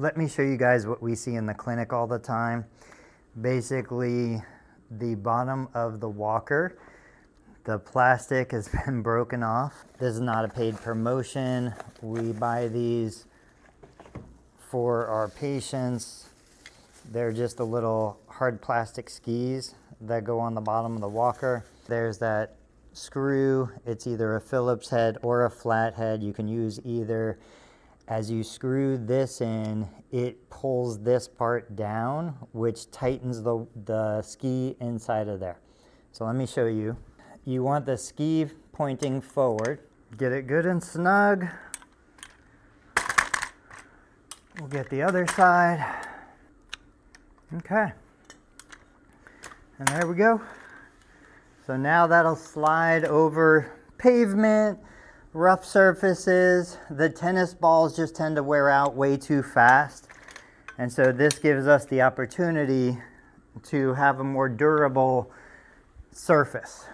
Let me show you guys what we see in the clinic all the time. Basically, the bottom of the walker, the plastic has been broken off. This is not a paid promotion. We buy these for our patients. They're just the little hard plastic skis that go on the bottom of the walker. There's that screw. It's either a Phillips head or a flat head. You can use either. As you screw this in, it pulls this part down, which tightens the ski inside of there. So let me show you. You want the ski pointing forward. Get it good and snug. We'll get the other side. Okay. And there we go. So now that'll slide over pavement, rough surfaces. The tennis balls just tend to wear out way too fast. And so this gives us the opportunity to have a more durable surface.